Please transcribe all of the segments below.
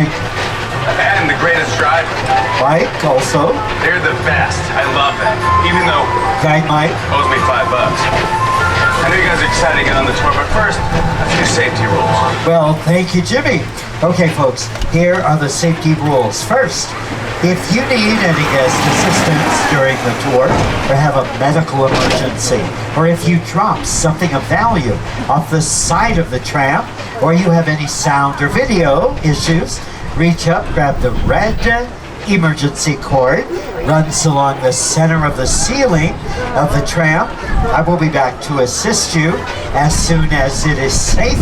And the greatest driver. Mike, also. They're the best. I love them. Even though Guide Mike owes me $5. I know you guys are excited to get on the tour, but first, a few safety rules. Well, thank you, Jimmy. Okay, folks, here are the safety rules. First, if you need any guest assistance during the tour or have a medical emergency, or if you drop something of value off the side of the tram, or you have any sound or video issues, reach up, grab the red emergency cord, runs along the center of the ceiling of the tram. I will be back to assist you as soon as it is safe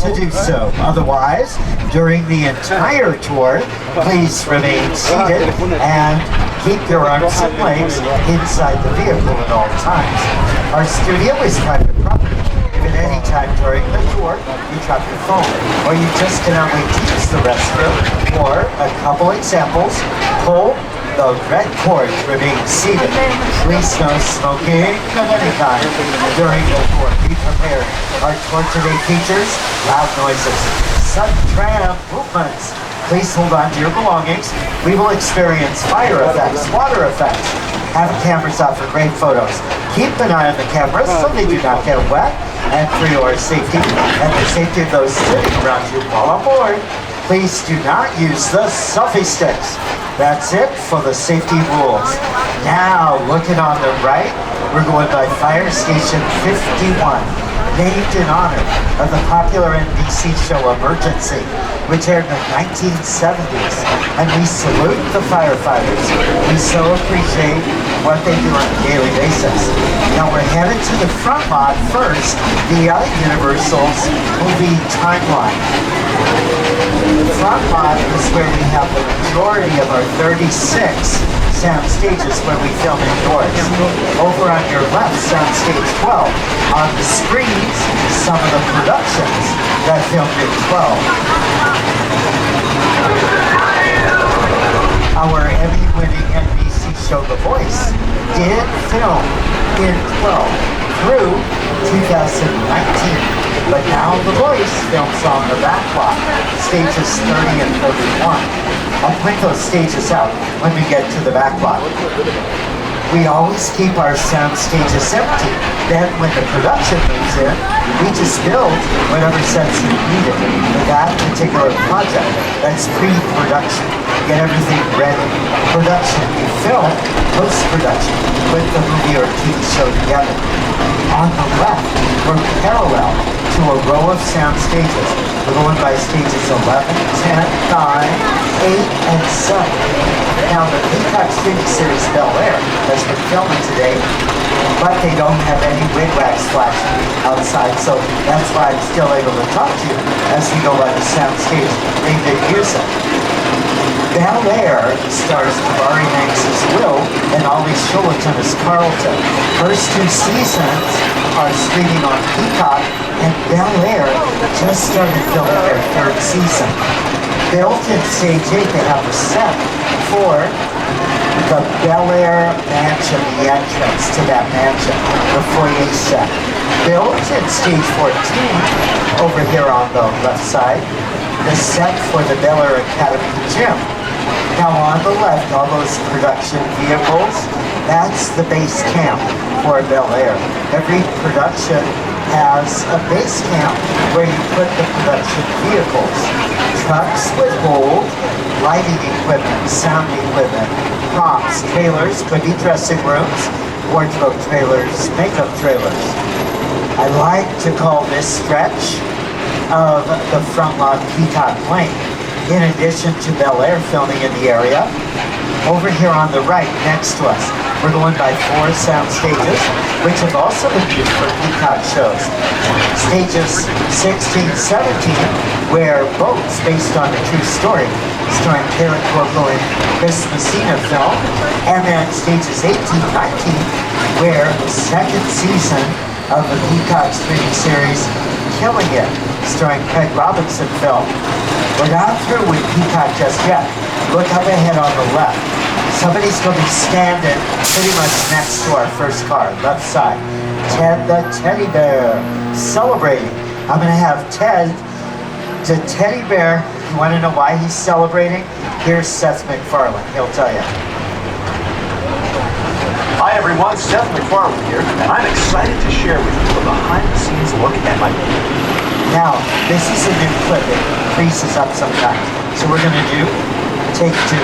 to do so. Otherwise, during the entire tour, please remain seated and keep your arms and legs inside the vehicle at all times. Our studio is private property. If at any time during the tour you drop your phone or you just cannot wait to use the restroom, or a couple examples, pull the red cord to remain seated. Please no smoking of any kind during the tour. Be prepared. Our tour today features loud noises, sudden tram movements. Please hold on to your belongings. We will experience fire effects, water effects. Have cameras out for great photos. Keep an eye on the cameras so they do not get wet. And for your safety and the safety of those sitting around you while on board, please do not use the selfie sticks. That's it for the safety rules. Now, looking on the right, we're going by Fire Station 51, named in honor of the popular NBC show Emergency, which aired in the 1970s. And we salute the firefighters. We so appreciate what they do on a daily basis. Now we're headed to the front lot first via Universal's movie timeline. The front lot is where we have the majority of our 36 sound stages where we film indoors. Over on your left, sound stage 12. On the screens, some of the productions that filmed in 12. Our Emmy-winning NBC show The Voice did film in 12 through 2019. But now The Voice films on the Backlot, stages 30 and 31. I'll point those stages out when we get to the Backlot. We always keep our sound stages empty. Then when the production moves in, we just build whatever sets are needed for that particular project. That's pre-production. Get everything ready. Production, you film post-production with the movie or TV show together. On the left, we're parallel to a row of sound stages. We're going by stages 11, 10, 9, 8, and 7. Now the Peacock streaming series Bel Air has been filming today, but they don't have any wig wax flashing outside, so that's why I'm still able to talk to you as we go by the sound stage they did use it. Bel Air stars Tabari Hanks as Will and Ollie Shullerton as Carlton. First two seasons are streaming on Peacock, and Bel Air just started filming their third season. Built in stage 8, they have a set for the Bel Air mansion, the entrance to that mansion, the foyer set. Built in stage 14, over here on the left side, the set for the Bel Air Academy gym. Now on the left, all those production vehicles, that's the base camp for Bel Air. Every production has a base camp where you put the production vehicles. Trucks with hold, lighting equipment, sound equipment, props, trailers, could be dressing rooms, wardrobe trailers, makeup trailers. I like to call this stretch of the front lot Peacock Lane. In addition to Bel Air filming in the area, over here on the right next to us, we're going by 4 sound stages, which have also been used for Peacock shows. Stages 16, 17, where boats based on a true story, starring Karen Corporal and Chris Messina film, and then stages 18, 19, where the second season of the Peacock streaming series Killing It, starring Craig Robinson film. We're not through with Peacock just yet. Look up ahead on the left. Somebody's going to be standing pretty much next to our first car, left side. Ted the Teddy Bear, celebrating. I'm going to have Ted the Teddy Bear You want to know why he's celebrating? Here's Seth MacFarlane. He'll tell you. Hi everyone, Seth MacFarlane here, and I'm excited to share with you a behind-the-scenes look at my... Now, this is a new clip. It freezes up sometimes. So we're going to do take 2.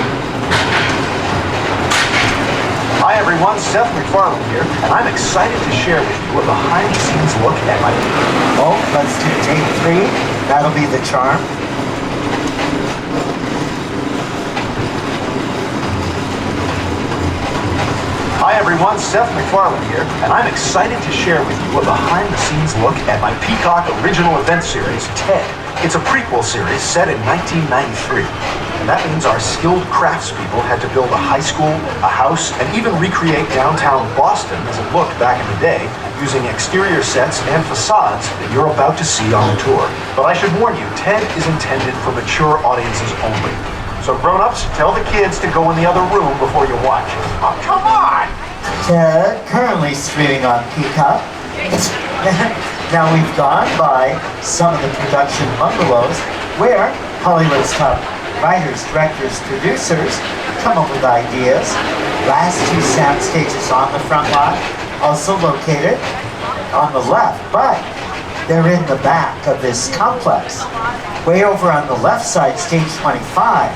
Hi everyone, Seth MacFarlane here, and I'm excited to share with you a behind-the-scenes look at my... Oh, let's do take 3. That'll be the charm. Hi everyone, Seth MacFarlane here, and I'm excited to share with you a behind-the-scenes look at my Peacock original event series, TED. It's a prequel series set in 1993. And that means our skilled craftspeople had to build a high school, a house, and even recreate downtown Boston as it looked back in the day, using exterior sets and facades that you're about to see on the tour. But I should warn you, TED is intended for mature audiences only. So grown-ups, tell the kids to go in the other room before you watch. Oh, come on! TED, currently streaming on Peacock. Now we've gone by some of the production bungalows where Hollywood's top writers, directors, producers come up with ideas. Last 2 sound stages on the front lot, also located on the left, but they're in the back of this complex. Way over on the left side, stage 25,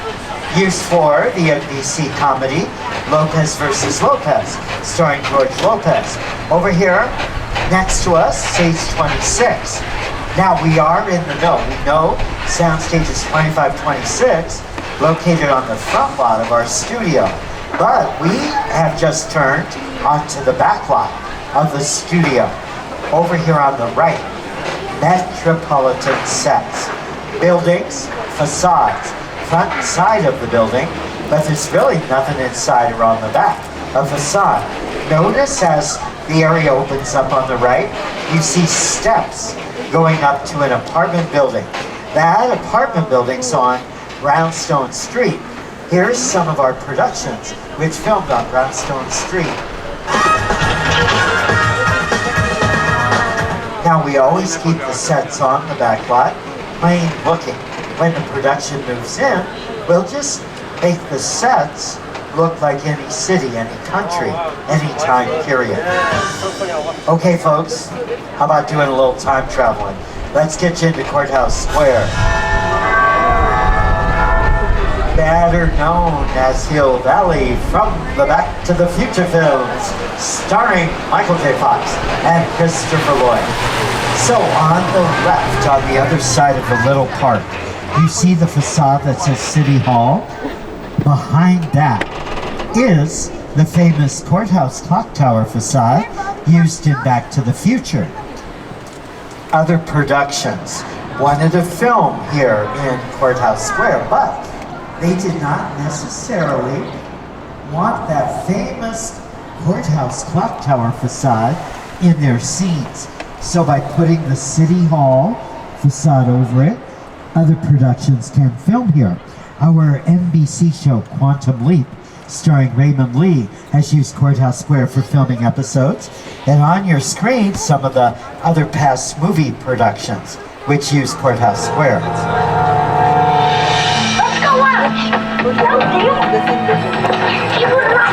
used for the NBC comedy Lopez versus Lopez, starring George Lopez. Over here, next to us, stage 26. Now we are in the know. We know sound stages 25, 26, located on the front lot of our studio. But we have just turned onto the back lot of the studio. Over here on the right, metropolitan sets, buildings, facades, front and side of the building, but there's really nothing inside or on the back. A facade. Notice as the area opens up on the right, you see steps going up to an apartment building. That apartment building's on Brownstone Street. Here's some of our productions which filmed on Brownstone Street. Now we always keep the sets on the back lot, plain looking. When the production moves in, we'll just make the sets look like any city, any country, any time period. Okay folks, how about doing a little time traveling? Let's get you into Courthouse Square. Better known as Hill Valley from the Back to the Future films, starring Michael J. Fox and Christopher Lloyd. So on the left, on the other side of the little park, you see the facade that says City Hall. Behind that is the famous courthouse clock tower facade used in Back to the Future. Other productions wanted to film here in Courthouse Square, but they did not necessarily want that famous courthouse clock tower facade in their scenes. So by putting the City Hall facade over it, other productions can film here. Our NBC show, Quantum Leap, starring Raymond Lee, has used Courthouse Square for filming episodes. And on your screen, some of the other past movie productions, which use Courthouse Square. Let's go out! No, deal! You were right!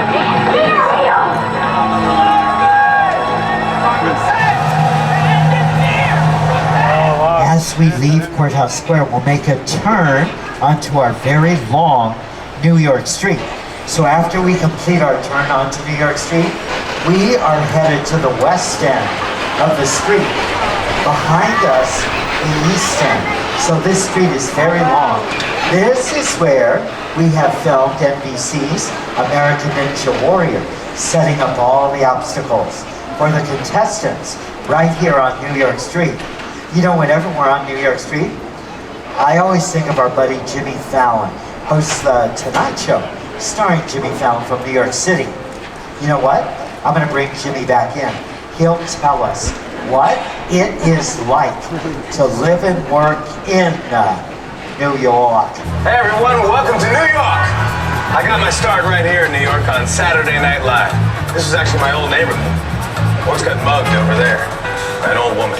As we leave Courthouse Square, we'll make a turn onto our very long New York Street. So after we complete our turn onto New York Street, we are headed to the west end of the street. Behind us, the east end. So this street is very long. This is where we have filmed NBC's American Ninja Warrior, setting up all the obstacles for the contestants right here on New York Street. You know, whenever we're on New York Street, I always think of our buddy Jimmy Fallon, hosts the Tonight Show, starring Jimmy Fallon from New York City. You know what? I'm going to bring Jimmy back in. He'll tell us what it is like to live and work in New York. Hey everyone, welcome to New York! I got my start right here in New York on Saturday Night Live. This is actually my old neighborhood. Once got mugged over there by an old woman.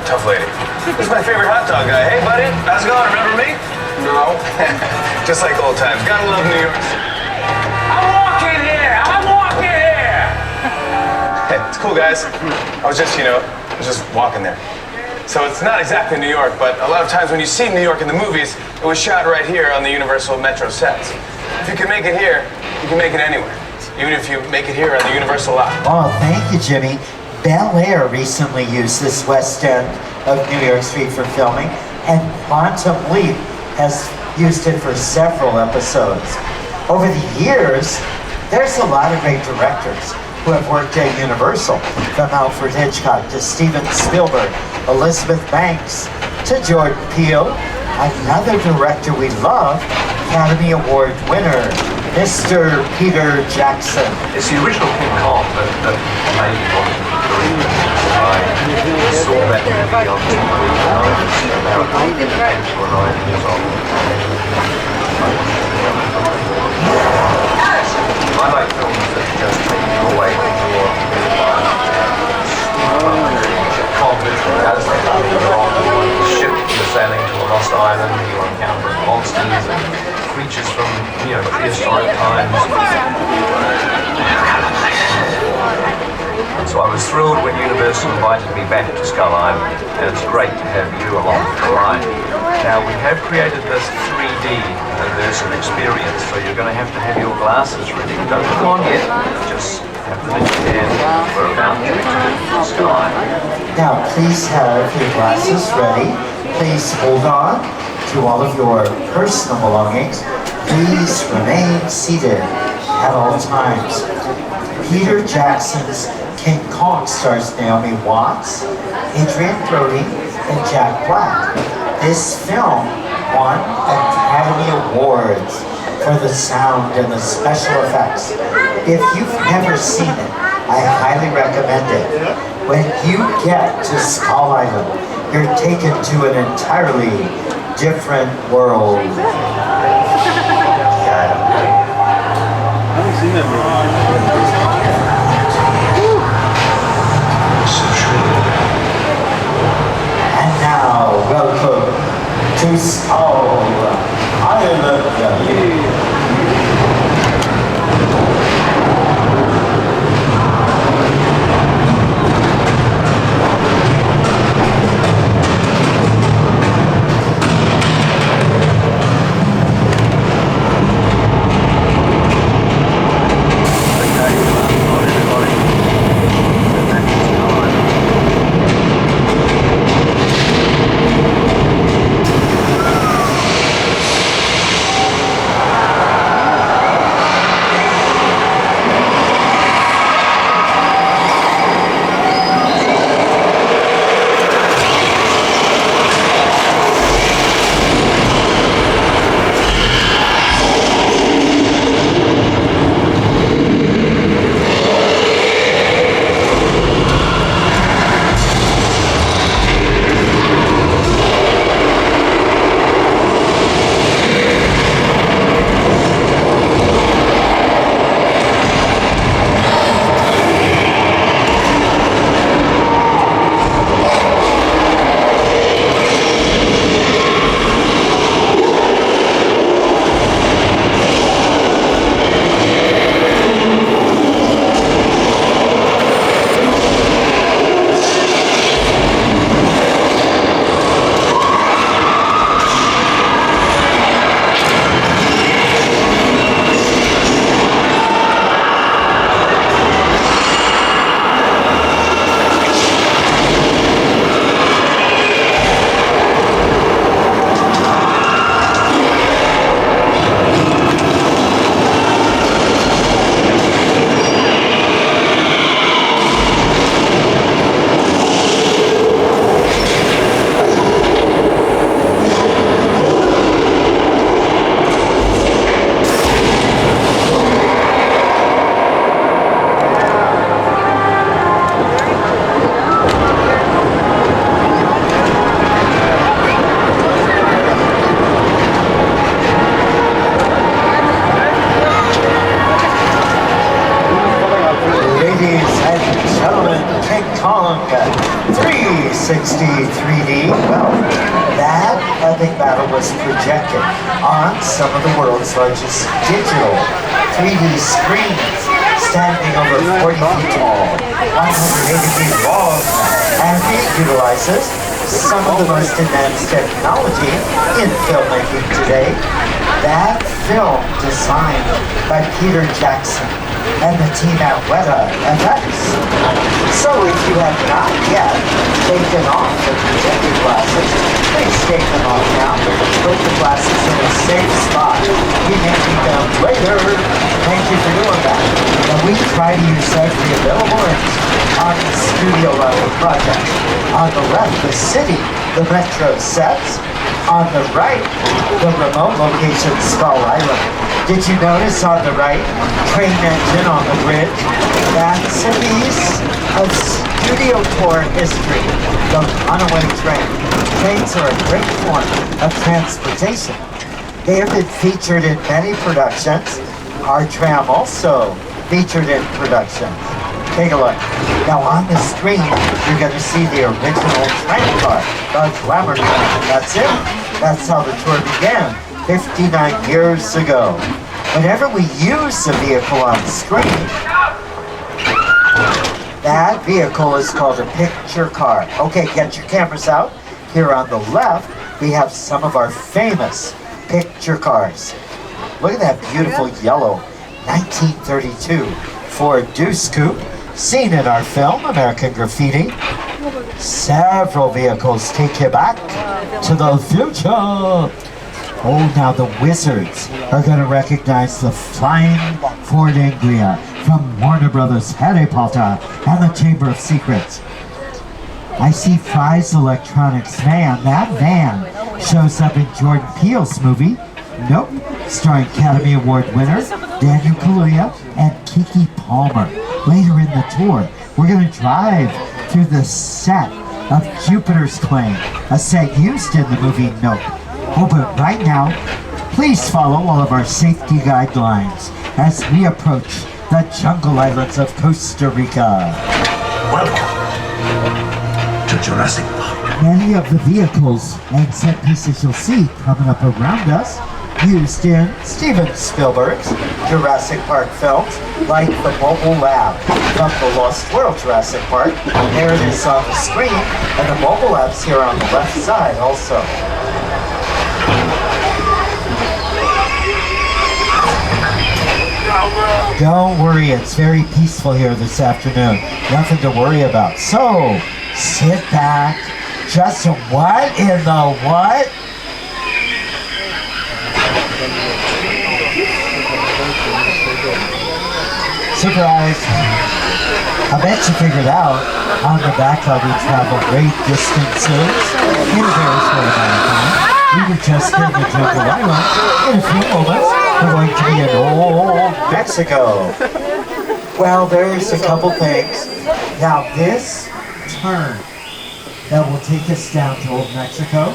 Tough lady. This is my favorite hot dog guy. Hey buddy, how's it going? Remember me? No. Just like old times. Gotta love New York. I'm walking here! I'm walking here! Hey, it's cool, guys. I was just walking there. So it's not exactly New York, but a lot of times when you see New York in the movies, it was shot right here on the Universal Metro sets. If you can make it here, you can make it anywhere. Even if you make it here on the Universal lot. Oh, thank you, Jimmy. Bel Air recently used this west end of New York Street for filming, and Quantum Leap has used it for several episodes. Over the years, there's a lot of great directors who have worked at Universal, from Alfred Hitchcock to Steven Spielberg, Elizabeth Banks to Jordan Peele. Another director we love, Academy Award winner, Mr. Peter Jackson. It's the original King Kong that made me want to believe it. I saw that movie on TV when I was about 8 or 9 years old. I like films that just take you away from your Kong literally does that. You're on a ship, you're sailing to a lost island, you're encountering monsters and creatures from, prehistoric times. So I was thrilled when Universal invited me back to Skull Island, and it's great to have you along for the ride. Now we have created this 3D immersive experience, so you're going to have your glasses ready. Don't put them on yet, just have them in your hand for about 3 to Skull Island. Now, please have your glasses ready. Please hold on to all of your personal belongings. Please remain seated at all times. Peter Jackson's King Kong stars Naomi Watts, Adrian Brody, and Jack Black. This film won Academy Awards for the sound and the special effects. If you've never seen it, I highly recommend it. When you get to Skull Island, you're taken to an entirely different world. And now, welcome to Skull Island. Kong 360 3D. Well, that epic battle was projected on some of the world's largest digital 3D screens, standing over 40 feet tall, 180 feet long, and it utilizes some of the most advanced technology in filmmaking today. That film designed by Peter Jackson and the team at Weta FX. So if you have not yet taken off the protective glasses, please take them off now. Put the glasses in a safe spot. You may need them later. Thank you for doing that. And we try to use every available inch on the studio level project. On the left, the city, the metro sets. On the right, the remote location, Skull Island. Did you notice on the right, train engine on the bridge? That's a piece of studio tour history, the runaway train. Trains are a great form of transportation. They have been featured in many productions. Our Tram also featured in productions. Take a look. Now on the screen, you're going to see the original tram car, the Glamour Train. That's it. That's how the tour began 59 years ago. Whenever we use a vehicle on screen, that vehicle is called a picture car. Okay, get your cameras out. Here on the left, we have some of our famous picture cars. Look at that beautiful yellow 1932 Ford Deuce Coupe, seen in our film, American Graffiti. Several vehicles take you back to the future. Oh, now the wizards are going to recognize the flying Ford Anglia from Warner Brothers Harry Potter and the Chamber of Secrets. I see Fry's Electronics van. That van shows up in Jordan Peele's movie, Nope, starring Academy Award winner Daniel Kaluuya and Keke Palmer. Later in the tour, we're going to drive through the set of Jupiter's Claim, a set used in the movie Nope. Oh, but right now, please follow all of our safety guidelines as we approach the jungle islands of Costa Rica. Welcome to Jurassic Park. Many of the vehicles and set pieces you'll see coming up around us used in Steven Spielberg's Jurassic Park films, like the Mobile Lab from the Lost World Jurassic Park. There it is on the screen, and the Mobile Lab's here on the left side also. Don't worry, it's very peaceful here this afternoon. Nothing to worry about. So, sit back. Just what in the what? Surprise! I bet you figured out on the Backlot we travel great distances in a very short amount of time. We were just in the jungle island. In a few moments, we're going to be in old Mexico. Well, there's a couple things. Now, this turn that will take us down to Old Mexico,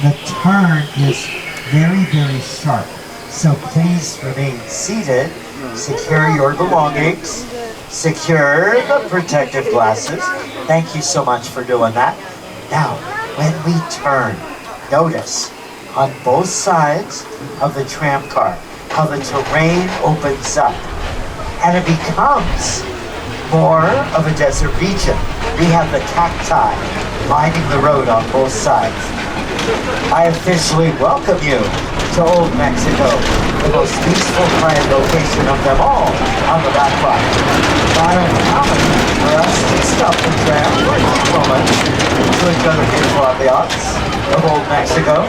the turn is very, very sharp. So please remain seated, secure your belongings, secure the protective glasses. Thank you so much for doing that. Now, when we turn, notice on both sides of the tram car how the terrain opens up and it becomes more of a desert region. We have the cacti lining the road on both sides. I officially welcome you to Old Mexico, the most peaceful, quiet location of them all on the Backlot. Not uncommon for us to stop the tram for a few moments to enjoy the beautiful ambiance of Old Mexico.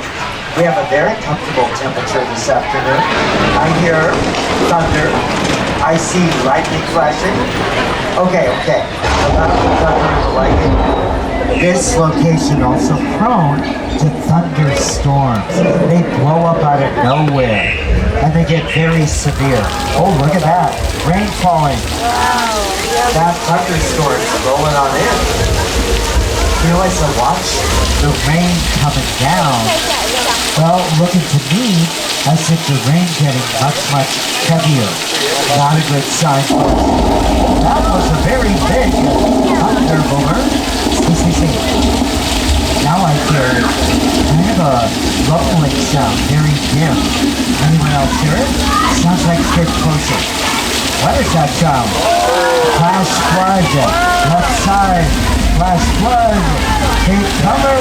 We have a very comfortable temperature this afternoon. I hear thunder. I see lightning flashing. Okay. About the thunder and the lightning. This location also prone to thunderstorms. They blow up out of nowhere and they get very severe. Oh, look at that. Rain falling. Wow. That thunderstorm's rolling on in. You know, as I watch the rain coming down, well, looking to me as if the rain getting much, much heavier. Not a good sign. That was a very big thunder boomer. See. Now I hear kind of a rumbling sound, very dim. Anyone else hear it? Sounds like it's getting closer. What is that sound? Flash flood. Left side. Flash flood. Take cover.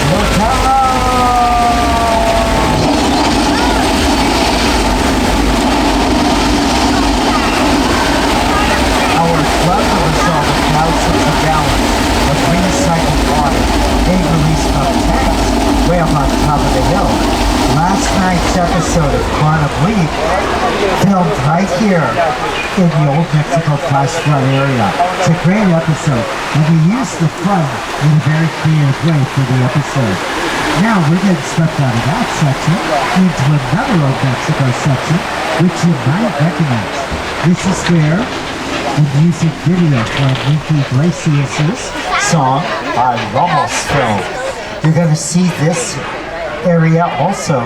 Look out! Our flood will result in thousands of gallons of recycled water being released from tanks way up on top of the hill. Last night's episode of Quantum Leap filmed right here in the Old Mexico flash flood area. It's a great episode, and we used the flood in a very creative way for the episode. Now we're getting swept out of that section into another Old Mexico section, which you might recognize. This is where the music video for Enrique Iglesias' song Ramos film. You're going to see this area also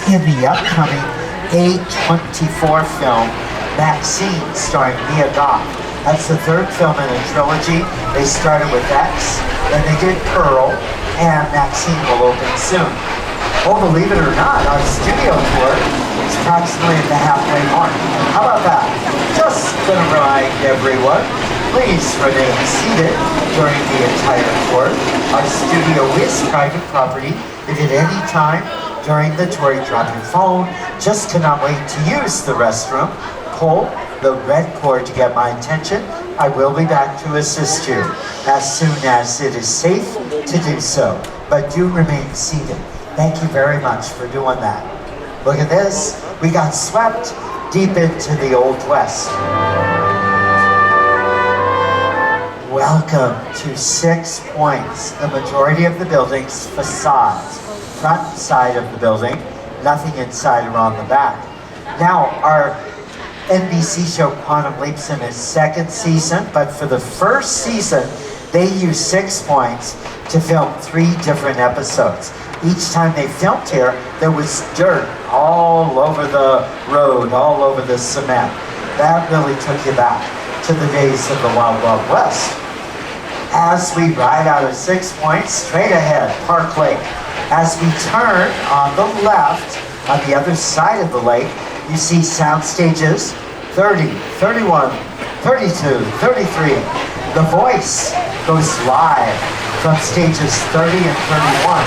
in the upcoming A24 film, Maxine, starring Mia Goth. That's the third film in a trilogy. They started with X, then they did Pearl, and Maxine will open soon. Oh, believe it or not, our studio tour is approximately at the halfway mark. How about that? Just gonna remind everyone, please remain seated during the entire tour. Our studio is private property. If at any time during the tour you drop your phone, just cannot wait to use the restroom, pull the red cord to get my attention. I will be back to assist you as soon as it is safe to do so. But do remain seated. Thank you very much for doing that. Look at this. We got swept deep into the Old West. Welcome to 6 Points. The majority of the building's facades. Front side of the building, nothing inside or on the back. Now, our NBC show Quantum Leap's in its second season, but for the first season, they used 6 Points to film 3 different episodes. Each time they filmed here, there was dirt all over the road, all over the cement. That really took you back to the days of the Wild Wild West. As we ride out of 6 Points, straight ahead, Park Lake. As we turn on the left, on the other side of the lake, you see sound stages 30, 31, 32, 33. The Voice goes live from stages 30 and 31.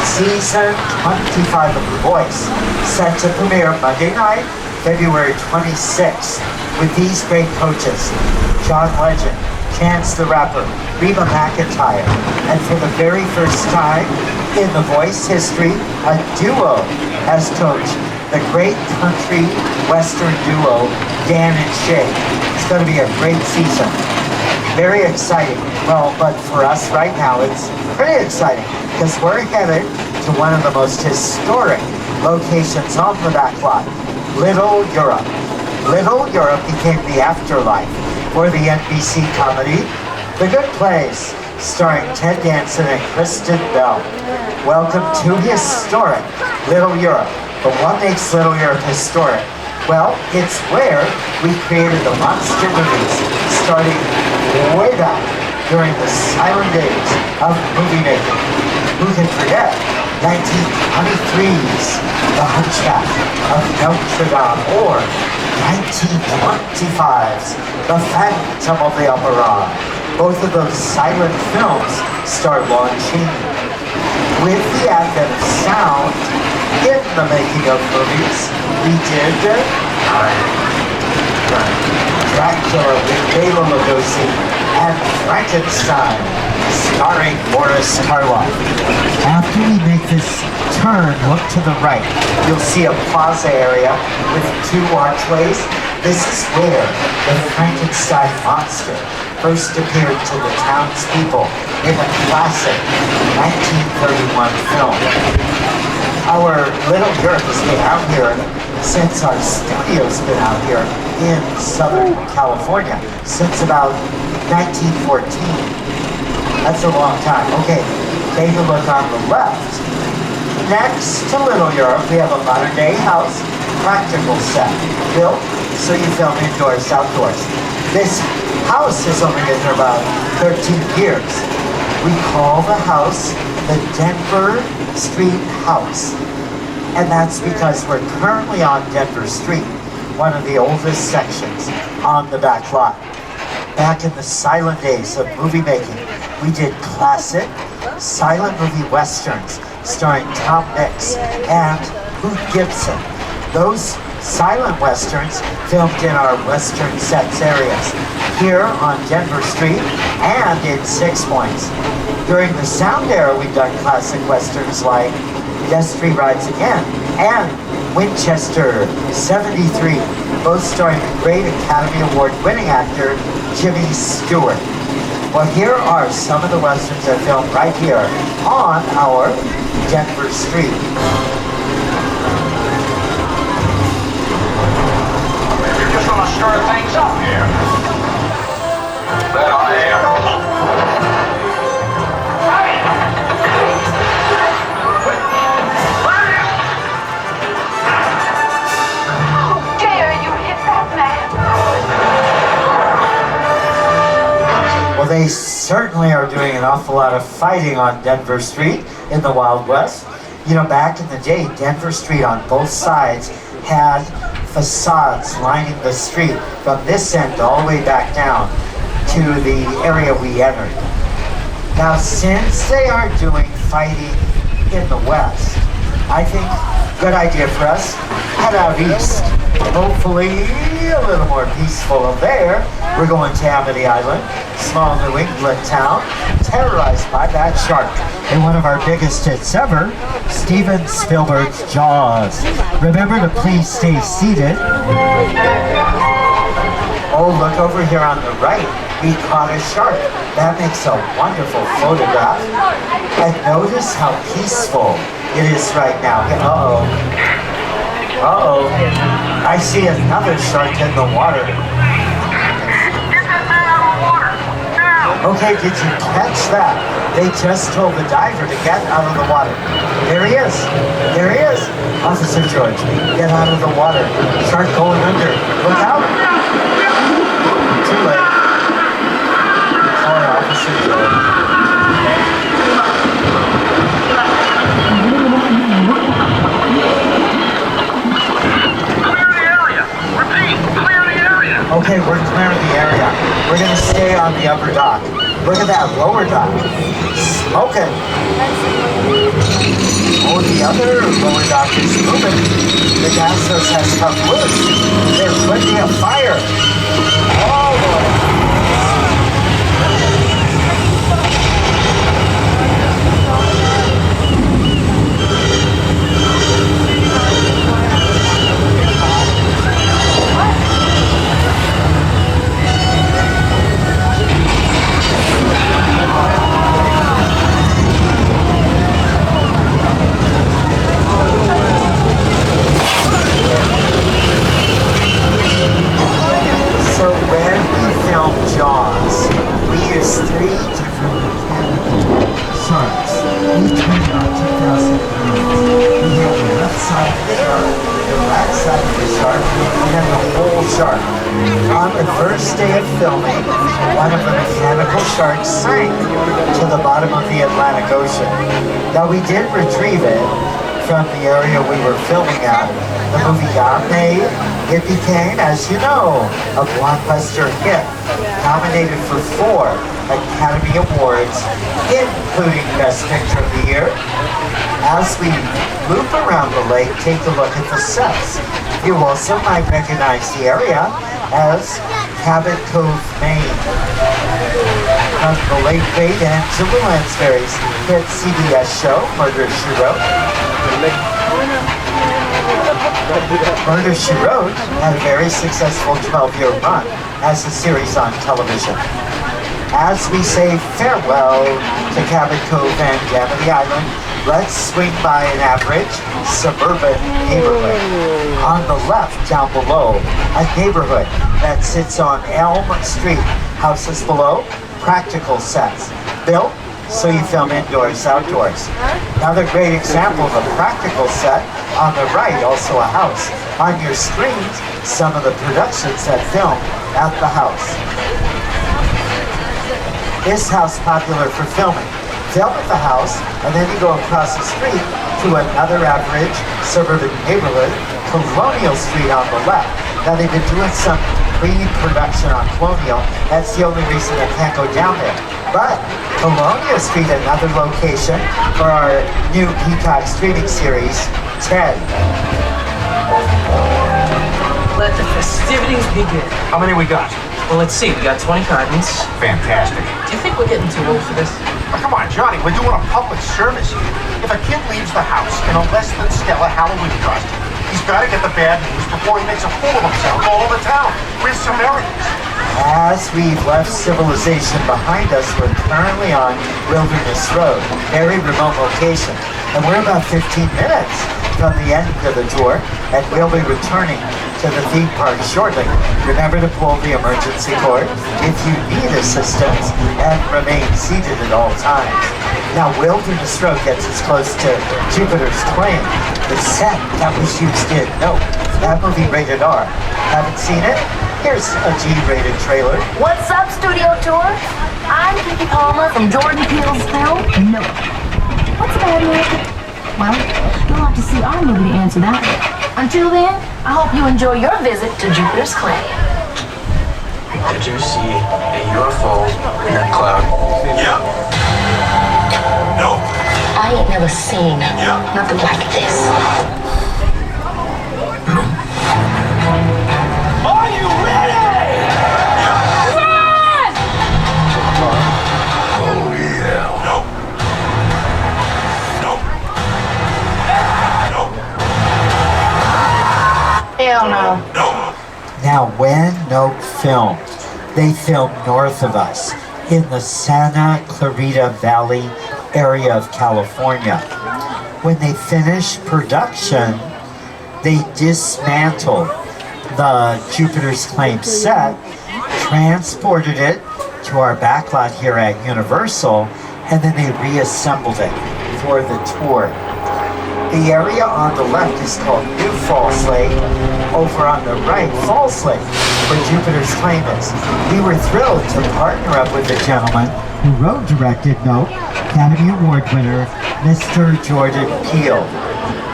Season 25 of The Voice, set to premiere Monday night, February 26th, with these great coaches: John Legend, Chance the Rapper, Reba McEntire, and for the very first time in The Voice history, a duo has coached the great country western duo, Dan and Shay. It's going to be a great season. Very exciting. Well, but for us right now, it's pretty exciting because we're headed to one of the most historic locations on the Backlot, Little Europe. Little Europe became the afterlife for the NBC comedy The Good Place, starring Ted Danson and Kristen Bell. Welcome to historic Little Europe. But what makes Little Europe historic? Well, it's where we created the monster movies, starting way back during the silent days of movie making. Who can forget 1923's The Hunchback of Notre Dame, or 1925's The Phantom of the Opera. Both of those silent films start launching with the advent of sound in the making of movies. We did Dracula with Bela Lugosi and Frankenstein, starring Boris Karloff. After we make this turn, look to the right. You'll see a plaza area with 2 archways. This is where the Frankenstein monster first appeared to the townspeople in a classic 1931 film. Our Little Europe has been out here since our studio's been out here in Southern California since about 1914. That's a long time. Okay, take a look on the left. Next to Little Europe, we have a modern day house practical set built so you film indoors, outdoors. This house has only been here about 13 years. We call the house the Denver Street House. And that's because we're currently on Denver Street, one of the oldest sections on the back lot. Back in the silent days of movie making, we did classic silent movie westerns starring Tom Mix and Booth Gibson. Those silent westerns filmed in our western sets areas here on Denver Street and in Six Points. During the sound era, we've done classic westerns like Destry Rides Again and Winchester 73, both starring the great Academy Award winning actor Jimmy Stewart. Well, here are some of the westerns that filmed right here on our Denver Street. You're just gonna stir things up here. That I am. Well, they certainly are doing an awful lot of fighting on Denver Street in the Wild West. You know, back in the day, Denver Street on both sides had facades lining the street from this end all the way back down to the area we entered. Now, since they are doing fighting in the West, I think good idea for us, head out east. Hopefully a little more peaceful up there. We're going to Amity Island, small New England town, terrorized by that shark. And one of our biggest hits ever, Steven Spielberg's Jaws. Remember to please stay seated. Oh, look over here on the right. We caught a shark. That makes a wonderful photograph. And notice how peaceful it is right now. Uh-oh. Uh-oh. I see another shark in the water. Okay, did you catch that? They just told the diver to get out of the water. There he is. There he is. Officer George, get out of the water. Shark going under. Look out. Too late. Sorry, Officer George. Okay, we're clearing the area. We're going to stay on the upper dock. Look at that lower dock. Smoking. Oh, the other lower dock is moving. The gas hose has come loose. There could be a fire. Oh, boy. So when we filmed Jaws, we used 3 different sharks. Each one about 2,000 pounds. We had the left side of the shark, the right side of the shark, and then the whole shark. On the first day of filming, one of the mechanical sharks sank to the bottom of the Atlantic Ocean. Now we did retrieve it from the area we were filming at. The movie got made. It became, as you know, a blockbuster hit, nominated for 4 Academy Awards, including Best Picture of the Year. As we loop around the lake, take a look at the sets. You also might recognize the area as Cabot Cove, Maine. From the late great Angela Lansbury's hit CBS show, Murder, She Wrote. Murder, She Wrote had a very successful 12-year run as a series on television. As we say farewell to Cabot Cove and Amity Island, let's swing by an average suburban neighborhood. On the left, down below, a neighborhood that sits on Elm Street. Houses below, practical sets. Built so you film indoors, outdoors. Another great example of a practical set on the right, also a house. On your screens, some of the productions that filmed at the house. This house popular for filming. Film at the house, and then you go across the street to another average suburban neighborhood, Colonial Street on the left. Now they've been doing some pre-production on Colonial. That's the only reason I can't go down there. But Colonial Street, another location for our new Peacock streaming series, Ted. Let the festivities begin. How many we got? Well, let's see. We got 20 cartons. Fantastic. Do you think we're getting too old for this? Oh, come on, Johnny, we're doing a public service here. If a kid leaves the house in a less than stellar Halloween costume, he's got to get the bad news before he makes a fool of himself all over town. We're Samaritans. As we've left civilization behind us, we're currently on Wilderness Road, very remote location. And we're about 15 minutes from the end of the tour, and we'll be returning to the theme park shortly. Remember to pull the emergency cord if you need assistance and remain seated at all times. Now, Wilderness Road gets us close to Jupiter's Claim, the set that was used in Knott. That movie rated R. Haven't seen it? Here's a G-rated trailer. What's up, Studio Tour? I'm Kiki Palmer from Jordan Peele's film, Nope. What's bad, America? Well, you'll have to see our movie to answer that. Until then, I hope you enjoy your visit to Jupiter's Claim. Did you see a UFO in that cloud? Yeah. No. I ain't never seen nothing like this. Are you ready? Run! Oh yeah. No. No. No. Hell no. No. Now, when Knott filmed, they filmed north of us in the Santa Clarita Valley area of California. When they finished production, they dismantled the Jupiter's Claim set, transported it to our backlot here at Universal, and then they reassembled it for the tour. The area on the left is called New Falls Lake. Over on the right, Falls Lake, where Jupiter's Claim is. We were thrilled to partner up with a gentleman who wrote and directed Knott, Academy Award winner, Mr. Jordan Peele.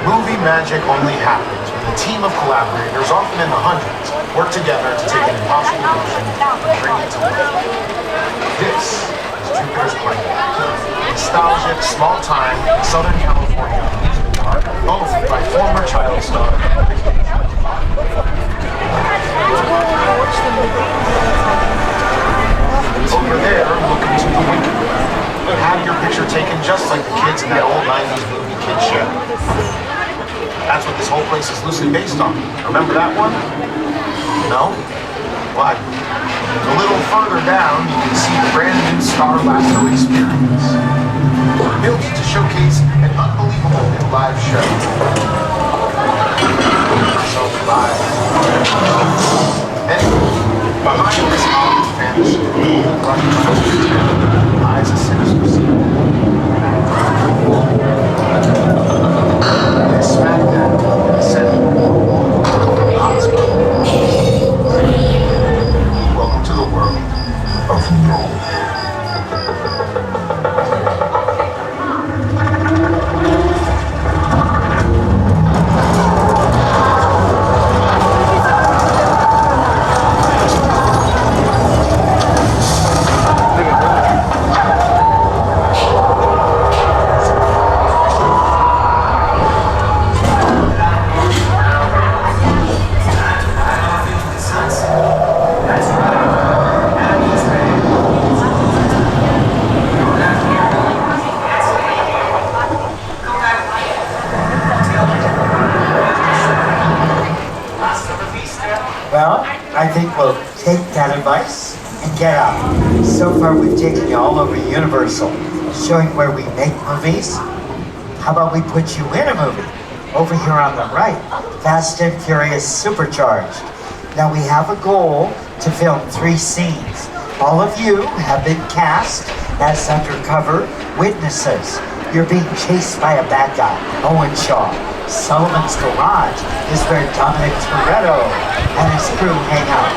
Movie magic only happens when a team of collaborators, often in the hundreds, work together to take an impossible vision and bring it to life. This is Jupiter's Claim. Nostalgic, small-time, Southern California amusement park, both by former child star. Over there, look into the window. Have your picture taken just like the kids in that old 90s movie Kid Show. That's what this whole place is loosely based on. Remember that one? No? Why? A little further down, you can see the brand new Star Lasso experience. Built to showcase an unbelievable new live show. So live. And behind this Hollywood fantasy, lies a sinister secret. This smackdown is set in Hotspots. Welcome to the world of Knott. Well, I think we'll take that advice and get out. So far, we've taken you all over Universal, showing where we make movies. How about we put you in a movie? Over here on the right, Fast and Furious Supercharged. Now we have a goal to film 3 scenes. All of you have been cast as undercover witnesses. You're being chased by a bad guy, Owen Shaw. Sullivan's Garage is where Dominic Toretto and his crew hang out.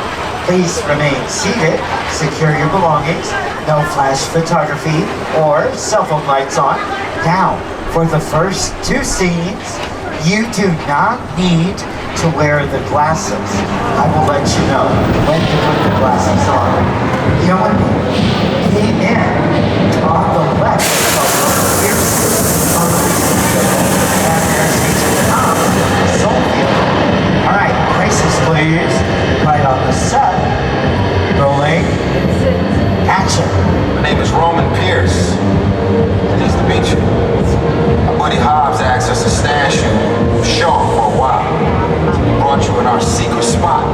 Please remain seated, secure your belongings, no flash photography or cell phone lights on. Now, for the first 2 scenes, you do not need to wear the glasses. I will let you know when to put the glasses on. You know what? Came in on the left of Pierce on the and there's Knott, Soulfield. All right, places please. Right on the set. Rolling. Action. My name is Roman Pierce. Nice to meet you. My buddy Hobbs asked us to stash you with Shaw for a while. We brought you in our secret spot.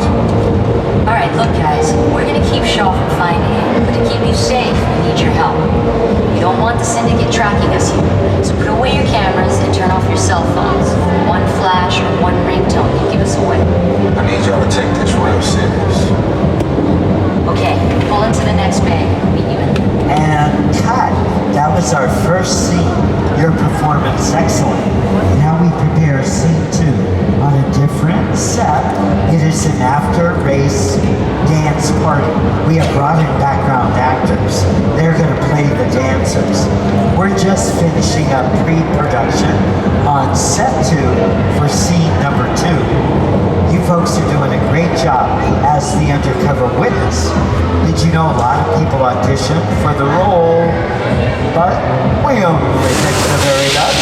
Alright, look guys, we're gonna keep Shaw from finding you, but to keep you safe, we need your help. You don't want the syndicate tracking us here, so put away your cameras and turn off your cell phones. One flash or one ringtone can give us away. I need y'all to take this real serious. Okay, pull into the next bay. Meet you in there. And cut. That was our first scene. Your performance excellent. Now we prepare scene 2 on a different set. It is an after-race dance party. We have brought in background actors. They're going to play the dancers. We're just finishing up pre-production on set 2 for scene number 2. You folks are doing a great job as the undercover witness. Did you know a lot of people audition for the role, but we only pick the very best?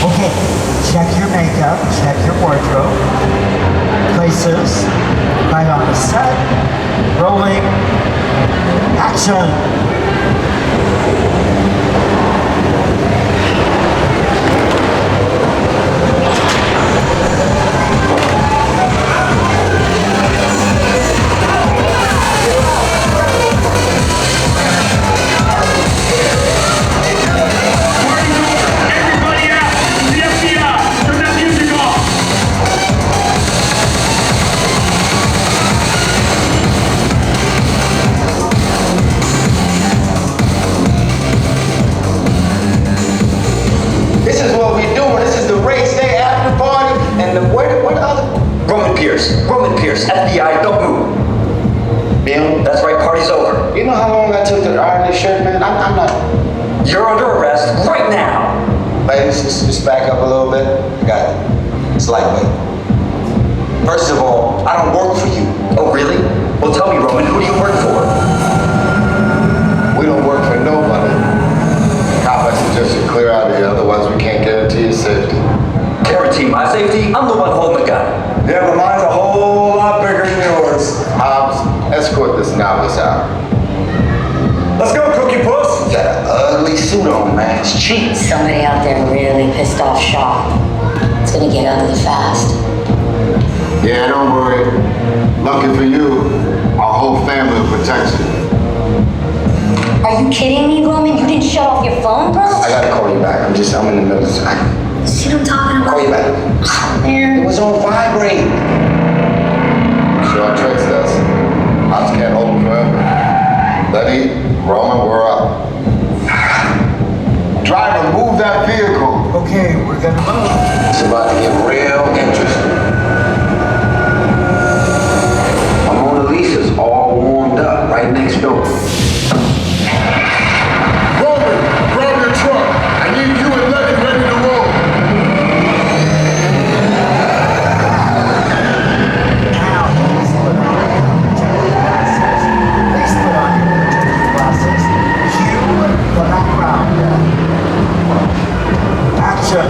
Okay, check your makeup, check your wardrobe. Places, right on the set, rolling, action. Roman Pierce, FBI, don't move. Bill, that's right, party's over. You know how long I took to iron this shirt, man? I'm not... You're under arrest right now. Ladies, just back up a little bit. I got it. It's lightweight. First of all, I don't work for you. Oh, really? Well, tell me, Roman, who do you work for? We don't work for nobody. Cop, I suggest you clear out of here, otherwise we can't guarantee your safety. Guarantee my safety? I'm the one holding the gun. Yeah, but mine's a whole lot bigger than yours. Hobbs, escort this novice out. Let's go, Cookie Puss. You got an ugly suit on, man. It's cheap. Somebody out there really pissed off Shaw. It's gonna get ugly fast. Yeah, don't worry. Lucky for you, our whole family will protect you. Are you kidding me, Roman? You didn't shut off your phone, bro? I gotta call you back. I'm in the middle of something. See what I'm talking about? Call you back. It was on vibrate. Sure tricks us. Hobbs can't hold him forever. Letty, Roman, we're up. Driver, move that vehicle. Okay, we're gonna move. It's about to get real interesting. My Mona Lisa's all warmed up right next door. Roman, grab your truck. I need you and Letty ready to roll. Now, please put on your protective glasses. Please put on your protective glasses. Cue the background. Action.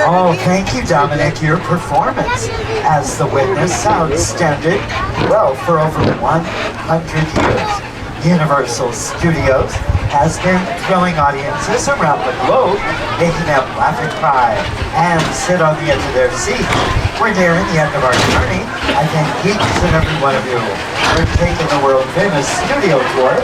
Oh, thank you, Dominic. Your performance as the witness outstanding. Well, for over 100 years, Universal Studios has been thrilling audiences around the globe, making them laugh and cry and sit on the edge of their seats. We're nearing the end of our journey. I thank each and every one of you for taking the world-famous studio tour.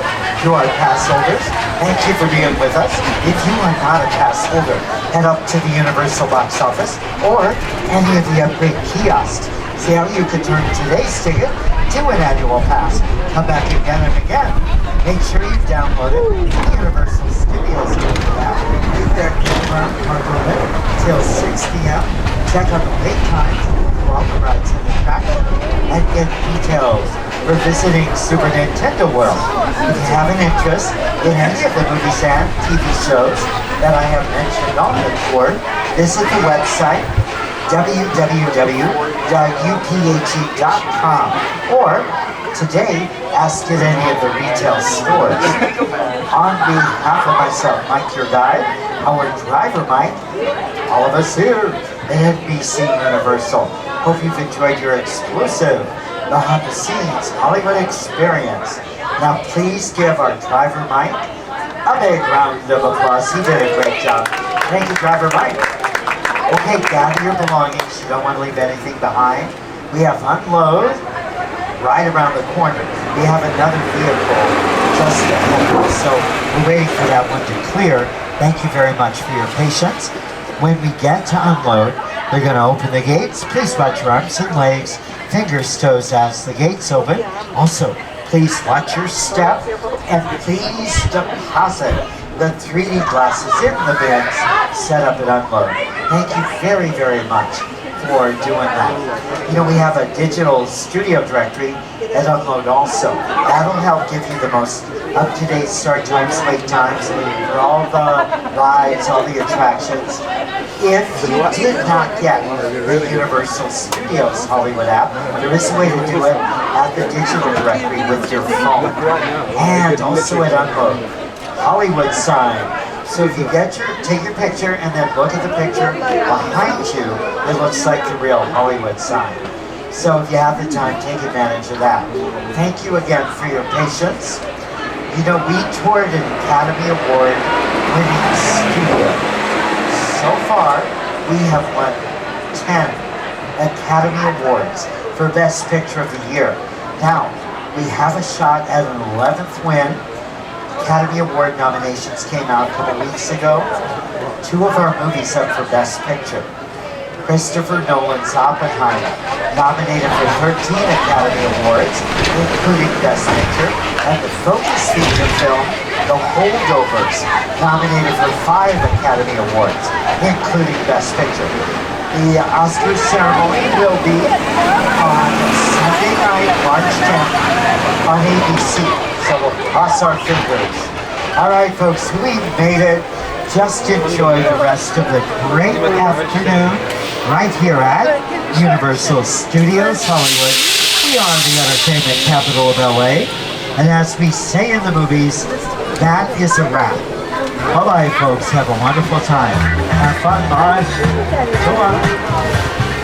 To our pass holders, thank you for being with us. If you are not a pass holder, head up to the Universal box office or any of the upgrade kiosks. See how you could turn today's ticket to an annual pass. Come back again and again. Make sure you've downloaded the Universal Studios app. Keep their camera limit till 6 p.m. Check on the wait times for all the rides in the attraction and get details for visiting Super Nintendo World. If you have an interest in any of the movies and TV shows that I have mentioned on the tour, visit the website www.uphe.com or today ask at any of the retail stores. On behalf of myself, Mike, your guide, our driver, Mike, all of us here at NBC Universal, hope you've enjoyed your exclusive behind-the-scenes Hollywood experience. Now please give our driver Mike a big round of applause. He did a great job. Thank you, driver Mike. Okay, gather your belongings. You don't want to leave anything behind. We have unload right around the corner. We have another vehicle just ahead of us, so we're waiting for that one to clear. Thank you very much for your patience. When we get to unload, they're going to open the gates. Please watch your arms and legs, fingers, toes as the gates open. Also, please watch your step and please deposit the 3D glasses in the bins set up at unload. Thank you very, very much for doing that. You know, we have a digital studio directory at unload also. That'll help give you the most up-to-date start times, wait times for all the rides, all the attractions. If you did not get the Universal Studios Hollywood app, there is a way to do it at the digital directory with your phone. And also at unload, Hollywood sign. So if you take your picture and then look at the picture behind you, it looks like the real Hollywood sign. So if you have the time, take advantage of that. Thank you again for your patience. You know, we toured an Academy Award winning studio. So far, we have won 10 Academy Awards for Best Picture of the Year. Now, we have a shot at an 11th win. Academy Award nominations came out a couple weeks ago. 2 of our movies up for Best Picture. Christopher Nolan's Oppenheimer, nominated for 13 Academy Awards, including Best Picture, and the Focus feature film, The Holdovers, nominated for 5 Academy Awards, including Best Picture. The Oscar ceremony will be on Sunday night, March 10th, on ABC, so we'll cross our fingers. All right, folks, we made it. Just enjoy the rest of the great afternoon right here at Universal Studios Hollywood. We are the entertainment capital of LA. And as we say in the movies, that is a wrap. Bye-bye, folks. Have a wonderful time. Have fun. Bye. So long.